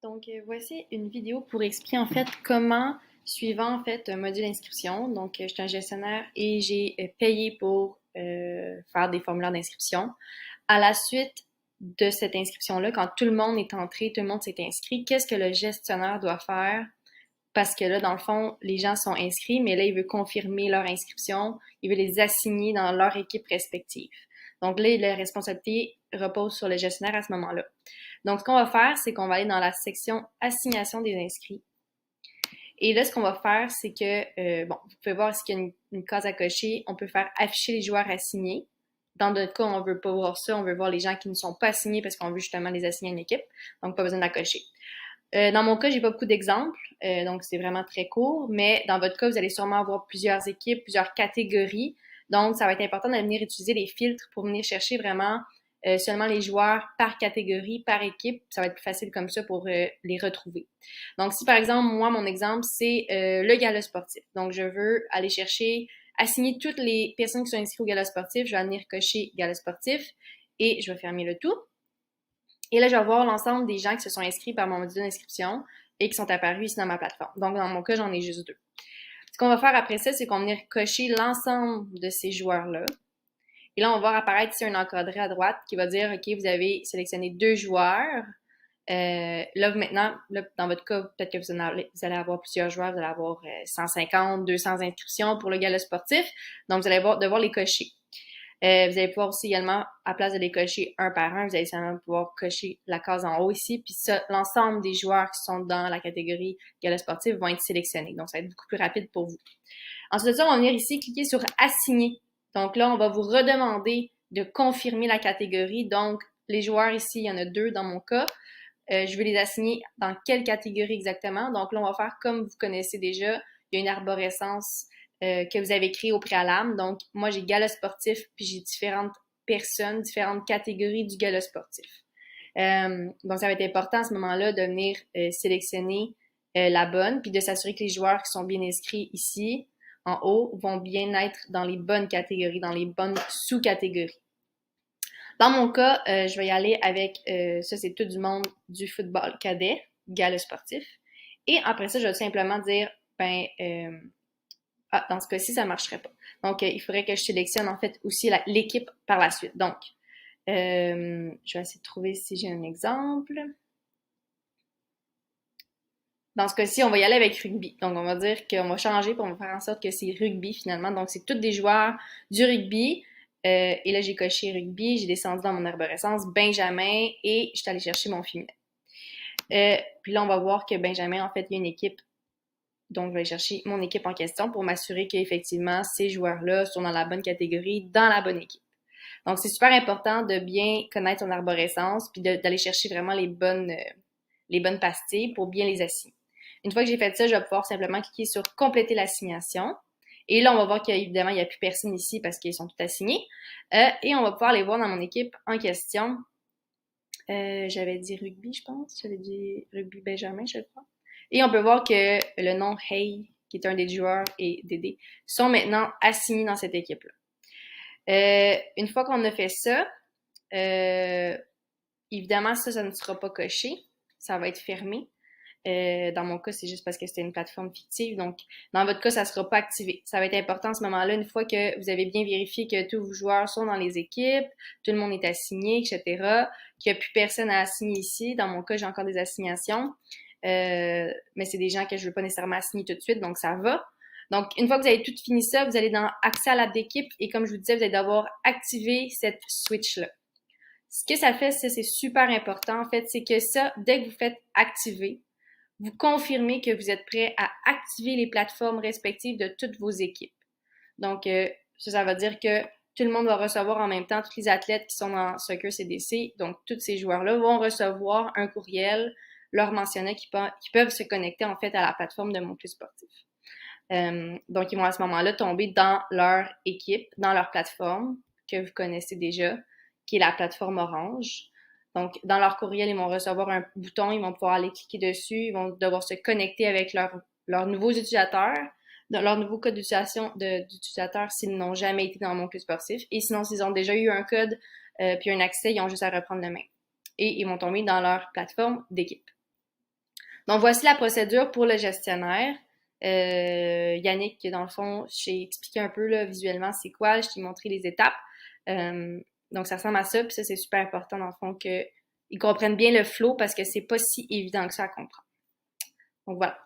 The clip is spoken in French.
Donc, voici une vidéo pour expliquer en fait comment, suivant en fait un module d'inscription, donc je suis un gestionnaire et j'ai payé pour faire des formulaires d'inscription. À la suite de cette inscription-là, quand tout le monde est entré, tout le monde s'est inscrit, qu'est-ce que le gestionnaire doit faire? Parce que là, dans le fond, les gens sont inscrits, mais là, il veut confirmer leur inscription, il veut les assigner dans leur équipe respective. Donc là, la responsabilité repose sur le gestionnaire à ce moment-là. Donc, ce qu'on va faire, c'est qu'on va aller dans la section assignation des inscrits. Et là, ce qu'on va faire, c'est que, bon, vous pouvez voir ici qu'il y a une case à cocher. On peut faire afficher les joueurs assignés. Dans notre cas, on ne veut pas voir ça. On veut voir les gens qui ne sont pas assignés parce qu'on veut justement les assigner à une équipe. Donc, pas besoin de la cocher. Dans mon cas, j'ai pas beaucoup d'exemples, donc c'est vraiment très court, mais dans votre cas, vous allez sûrement avoir plusieurs équipes, plusieurs catégories, donc ça va être important de venir utiliser les filtres pour venir chercher vraiment seulement les joueurs par catégorie, par équipe, ça va être plus facile comme ça pour les retrouver. Donc si par exemple, moi, mon exemple, c'est le gala sportif, donc je veux aller chercher, assigner toutes les personnes qui sont inscrites au gala sportif, je vais venir cocher gala sportif et je vais fermer le tout. Et là, je vais voir l'ensemble des gens qui se sont inscrits par mon module d'inscription et qui sont apparus ici dans ma plateforme. Donc, dans mon cas, j'en ai juste deux. Ce qu'on va faire après ça, c'est qu'on va venir cocher l'ensemble de ces joueurs-là. Et là, on va voir apparaître ici un encadré à droite qui va dire, OK, vous avez sélectionné deux joueurs. Là, maintenant, là, dans votre cas, peut-être que vous allez avoir plusieurs joueurs, vous allez avoir 150, 200 inscriptions pour le gala sportif. Donc, vous allez devoir les cocher. Vous allez pouvoir aussi également, à place de les cocher un par un, vous allez simplement pouvoir cocher la case en haut ici. Puis ça, l'ensemble des joueurs qui sont dans la catégorie gala sportif vont être sélectionnés. Donc, ça va être beaucoup plus rapide pour vous. Ensuite de ça, on va venir ici cliquer sur assigner. Donc là, on va vous redemander de confirmer la catégorie. Donc, les joueurs ici, il y en a deux dans mon cas. Je vais les assigner dans quelle catégorie exactement. Donc là, on va faire comme vous connaissez déjà. Il y a une arborescence que vous avez créée au préalable. Donc, moi, j'ai gala sportif, puis j'ai différentes personnes, différentes catégories du gala sportif. Donc, ça va être important à ce moment-là de venir sélectionner la bonne, puis de s'assurer que les joueurs qui sont bien inscrits ici, en haut, vont bien être dans les bonnes catégories, dans les bonnes sous-catégories. Dans mon cas, je vais y aller avec, ça c'est tout du monde du football cadet, gala sportif. Et après ça, je vais simplement dire, dans ce cas-ci, ça ne marcherait pas. Donc, il faudrait que je sélectionne en fait aussi l'équipe par la suite. Donc, je vais essayer de trouver si j'ai un exemple. Dans ce cas-ci, on va y aller avec rugby. Donc, on va dire qu'on va changer pour on va faire en sorte que c'est rugby finalement. Donc, c'est tous des joueurs du rugby. Et là, j'ai coché rugby, j'ai descendu dans mon arborescence Benjamin et je suis allée chercher mon féminin. Puis là, on va voir que Benjamin, en fait, il y a une équipe. Donc, je vais aller chercher mon équipe en question pour m'assurer qu'effectivement, ces joueurs-là sont dans la bonne catégorie, dans la bonne équipe. Donc, c'est super important de bien connaître son arborescence puis d'aller chercher vraiment les bonnes pastilles pour bien les assigner. Une fois que j'ai fait ça, je vais pouvoir simplement cliquer sur compléter l'assignation. Et là, on va voir qu'évidemment, il n'y a plus personne ici parce qu'ils sont tous assignés. Et on va pouvoir les voir dans mon équipe en question. J'avais dit rugby, je pense. J'avais dit rugby Benjamin, je crois. Et on peut voir que le nom Hey, qui est un des joueurs, et Dédé, sont maintenant assignés dans cette équipe-là. Une fois qu'on a fait ça, évidemment, ça ne sera pas coché. Ça va être fermé. Dans mon cas, c'est juste parce que c'était une plateforme fictive. Donc, dans votre cas, ça ne sera pas activé. Ça va être important à ce moment-là, une fois que vous avez bien vérifié que tous vos joueurs sont dans les équipes, tout le monde est assigné, etc., qu'il n'y a plus personne à assigner ici. Dans mon cas, j'ai encore des assignations. Mais c'est des gens que je ne veux pas nécessairement assigner tout de suite, donc ça va. Donc, une fois que vous avez tout fini ça, vous allez dans Accès à l'app d'équipe et comme je vous disais, vous allez devoir activer cette switch-là. Ce que ça fait, ça, c'est super important, en fait, c'est que ça, dès que vous faites activer, vous confirmez que vous êtes prêt à activer les plateformes respectives de toutes vos équipes. Donc, ça va dire que tout le monde va recevoir en même temps, tous les athlètes qui sont dans Soccer CDC, donc tous ces joueurs-là vont recevoir un courriel leur mentionnant qu'ils peuvent se connecter en fait à la plateforme de Mon Plus Sportif. Donc, ils vont à ce moment-là tomber dans leur équipe, dans leur plateforme que vous connaissez déjà, qui est la plateforme orange. Donc, dans leur courriel, ils vont recevoir un bouton, ils vont pouvoir aller cliquer dessus, ils vont devoir se connecter avec leurs nouveaux utilisateurs, leur nouveau code d'utilisateur s'ils n'ont jamais été dans Mon Club sportif. Et sinon, s'ils ont déjà eu un code puis un accès, ils ont juste à reprendre le même. Et ils vont tomber dans leur plateforme d'équipe. Donc, voici la procédure pour le gestionnaire. Yannick, dans le fond, j'ai expliqué un peu là, visuellement c'est quoi, je t'ai montré les étapes. Donc, ça ressemble à ça, puis ça, c'est super important, dans le fond, qu'ils comprennent bien le flow parce que c'est pas si évident que ça à comprendre. Donc, voilà.